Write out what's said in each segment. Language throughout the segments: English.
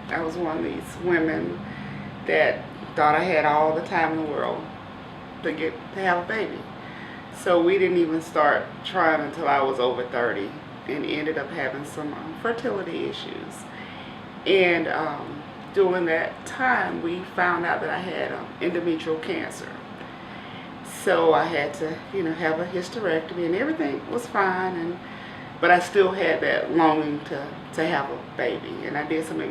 I was one of these women that thought I had all the time in the world to have a baby. So we didn't even start trying until I was over 30 and ended up having some fertility issues. And during that time, we found out that I had endometrial cancer. So I had to, have a hysterectomy, and everything was fine. But I still had that longing to have a baby, and I did some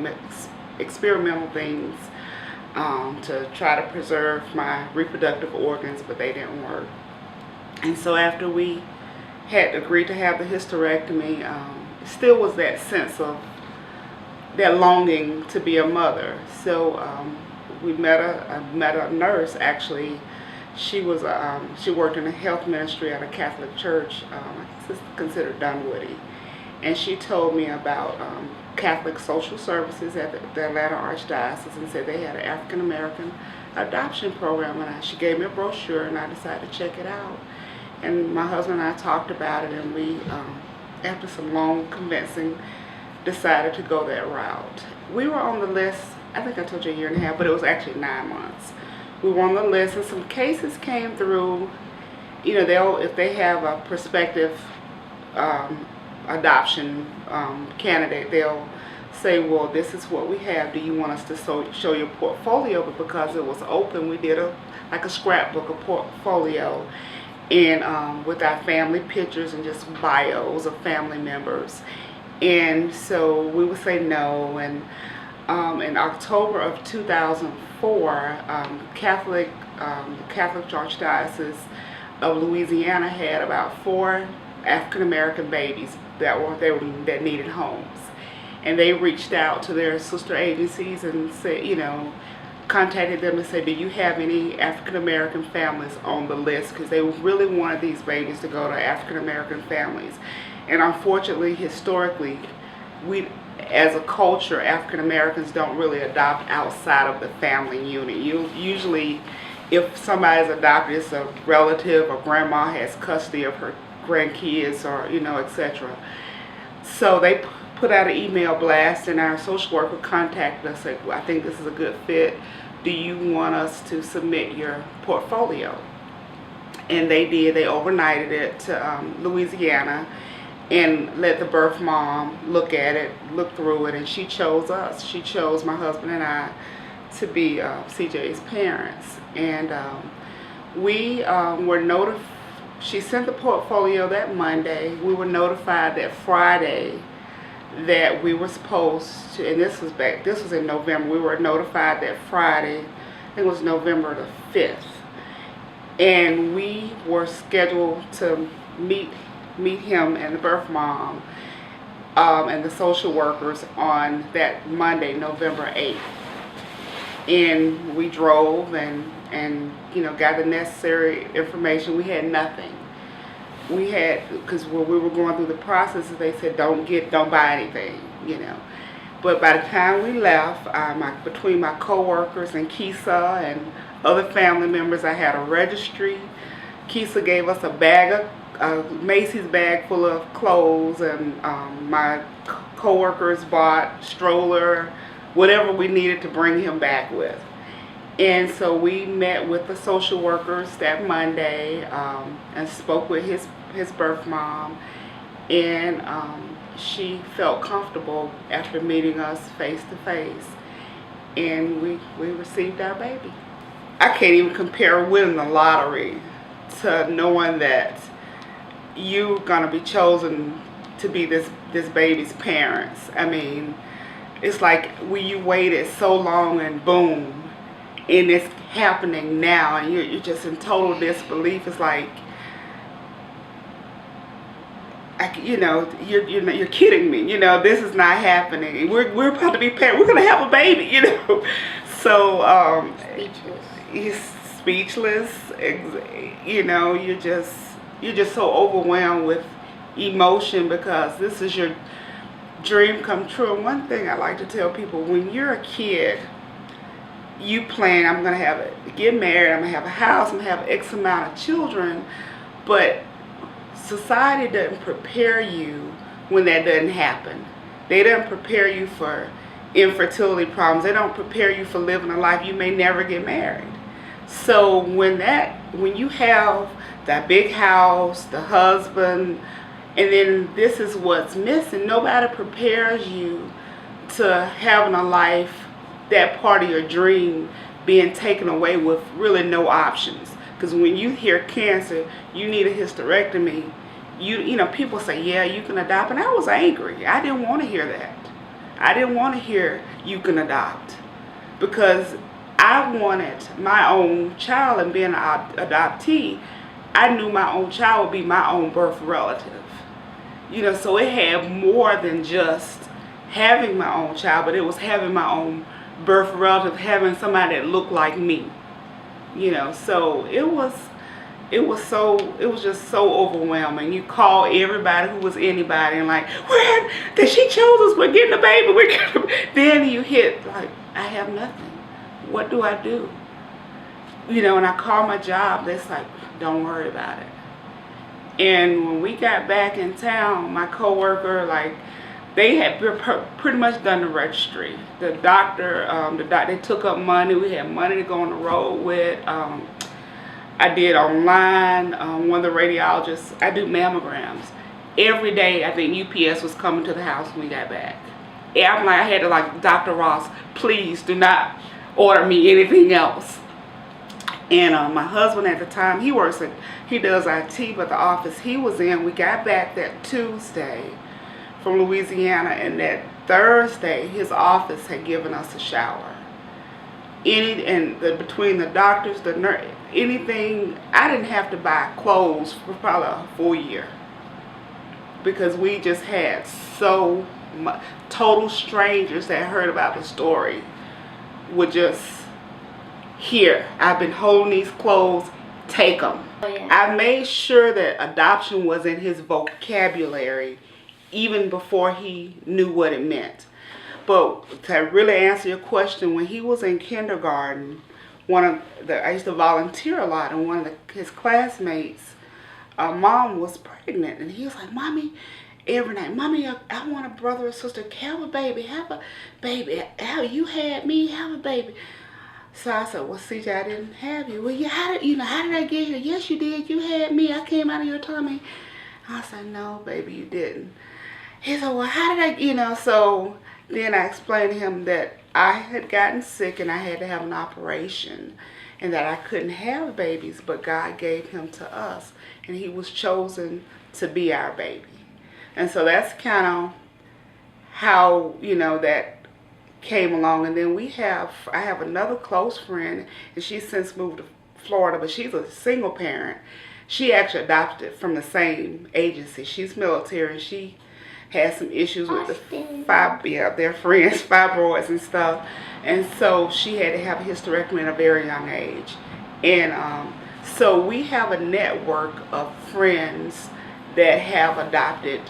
experimental things to try to preserve my reproductive organs, but they didn't work. And so after we had agreed to have the hysterectomy, still was that sense of that longing to be a mother. So I met a nurse actually. She worked in the health ministry at a Catholic church. It's considered Dunwoody, and she told me about Catholic social services at the Atlanta Archdiocese, and said they had an African American adoption program. And she gave me a brochure, and I decided to check it out. And my husband and I talked about it, and we, after some long convincing, decided to go that route. We were on the list, I think I told you a year and a half, but it was actually 9 months. We were on the list, and some cases came through. If they have a prospective adoption candidate, they'll say, well, this is what we have. Do you want us to show your portfolio? But because it was open, we did like a scrapbook, a portfolio, and with our family pictures and just bios of family members. And so we would say no. And in October of 2004, Catholic Archdiocese of Louisiana had about 4 African American babies that needed homes, and they reached out to their sister agencies and said, contacted them and said, do you have any African American families on the list? Because they really wanted these babies to go to African American families. And unfortunately, historically, we, as a culture, African Americans don't really adopt outside of the family unit. Usually, if somebody's adopted, it's a relative or grandma has custody of her grandkids, or etc. So they put out an email blast, and our social worker contacted us, said, well, I think this is a good fit. Do you want us to submit your portfolio? And they did. They overnighted it to Louisiana and let the birth mom look at it, look through it, and she chose us. She chose my husband and I to be CJ's parents. And we were notified. She sent the portfolio that Monday. We were notified that Friday that we were supposed to, and this was in November. We were notified that Friday, I think it was November the 5th, and we were scheduled to meet him and the birth mom and the social workers on that Monday, November 8th. And we drove and got the necessary information. We had nothing. Because when we were going through the process, they said don't buy anything, But by the time we left, between my coworkers and Kisa and other family members, I had a registry. Kisa gave us a Macy's bag full of clothes, and my coworkers bought stroller, whatever we needed to bring him back with. And so we met with the social workers that Monday and spoke with his birth mom, and she felt comfortable after meeting us face to face, and we received our baby. I can't even compare winning the lottery to knowing that you're gonna be chosen to be this baby's parents. I mean, it's like you waited so long and boom, and it's happening now, and you're just in total disbelief. It's like, you're kidding me. This is not happening. We're about to be parents. We're gonna have a baby. So he's speechless. You're just so overwhelmed with emotion because this is your dream come true. And one thing I like to tell people: when you're a kid, you plan, I'm going to get married, I'm going to have a house, I'm going to have X amount of children, but society doesn't prepare you when that doesn't happen. They don't prepare you for infertility problems. They don't prepare you for living a life. You may never get married. So when you have that big house, the husband, and then this is what's missing, nobody prepares you to having a life, that part of your dream being taken away with really no options. Because when you hear cancer, you need a hysterectomy, you know, people say, yeah, you can adopt. And I was angry. I didn't want to hear that. I didn't want to hear you can adopt, because I wanted my own child, and being an adoptee, I knew my own child would be my own birth relative. You know, so it had more than just having my own child, but it was having my own birth relative, having somebody that looked like me. You know, so it was just so overwhelming. You call everybody who was anybody and like, where that she chose us, we're getting a baby, we're getting a... Then you hit like, I have nothing. What do I do? You know, and I call my job, that's like, don't worry about it. And when we got back in town, my coworker, like, they had pretty much done the registry. The doctor, they took up money. We had money to go on the road with. I did online. One of the radiologists, I do mammograms. Every day, I think UPS was coming to the house when we got back. And I'm like, I had to like, Dr. Ross, please do not order me anything else. And my husband at the time, he does IT, but the office he was in, we got back that Tuesday from Louisiana, and that Thursday his office had given us a shower. Between the doctors, the nurse, anything, I didn't have to buy clothes for probably a full year, because we just had so much. Total strangers that heard about the story would just, here, I've been holding these clothes, take them. Oh, yeah. I made sure that adoption was in his vocabulary even before he knew what it meant. But to really answer your question, when he was in kindergarten, I used to volunteer a lot, and one of his classmates, mom was pregnant, and he was like, Mommy, every night, Mommy, I want a brother or sister, have a baby, have a baby. How you had me, have a baby. So I said, well, CJ, I didn't have you. Well, yeah, how did I get here? Yes, you did. You had me. I came out of your tummy. I said, no, baby, you didn't. He said, well, how did I, so then I explained to him that I had gotten sick and I had to have an operation, and that I couldn't have babies, but God gave him to us, and he was chosen to be our baby. And so that's kind of how, that came along. And then I have another close friend, and she's since moved to Florida, but she's a single parent. She actually adopted from the same agency. She's military, and she has some issues with their friends, fibroids and stuff. And so she had to have a hysterectomy at a very young age. And so we have a network of friends that have adopted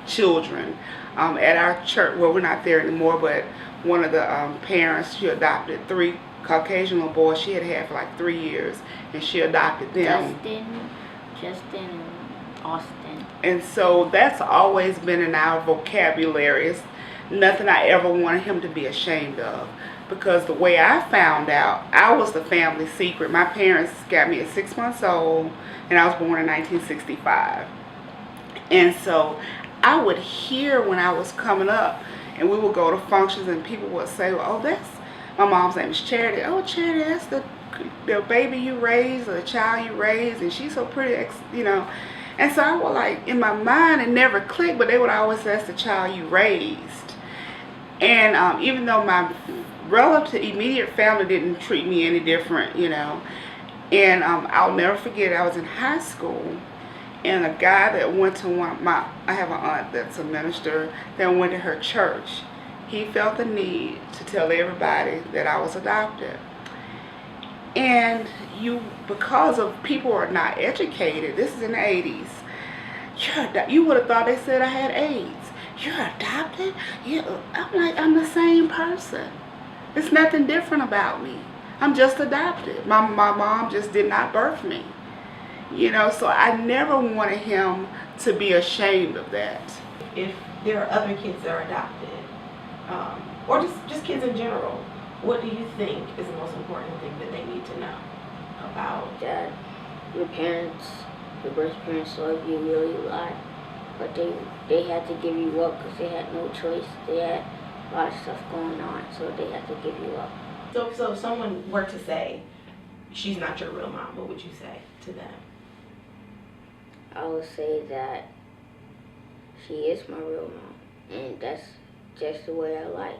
children. At our church, well, we're not there anymore, but one of the parents, she adopted 3 Caucasian little boys she had for like 3 years, and she adopted them. Justin and Austin. And so that's always been in our vocabulary. It's nothing I ever wanted him to be ashamed of, because the way I found out, I was the family secret. My parents got me at 6 months old, and I was born in 1965. And so I would hear when I was coming up, and we would go to functions, and people would say, oh, that's, my mom's name is Charity. Oh, Charity, that's the baby you raised, or the child you raised, and she's so pretty, And so I would, like, in my mind, it never clicked, but they would always say, that's the child you raised. And even though my relative, immediate family didn't treat me any different, And I'll never forget, I was in high school, and a guy that went to I have an aunt that's a minister that went to her church. He felt the need to tell everybody that I was adopted. And because of people are not educated, this is in the 80s, you would have thought they said I had AIDS. You're adopted? I'm like, I'm the same person. There's nothing different about me. I'm just adopted. My mom just did not birth me. So I never wanted him to be ashamed of that. If there are other kids that are adopted, or just kids in general, what do you think is the most important thing that they need to know about? That your parents, your birth parents love you really a lot, but they had to give you up because they had no choice. They had a lot of stuff going on, so they had to give you up. So if someone were to say, she's not your real mom, what would you say to them? I would say that she is my real mom, and that's just the way I like.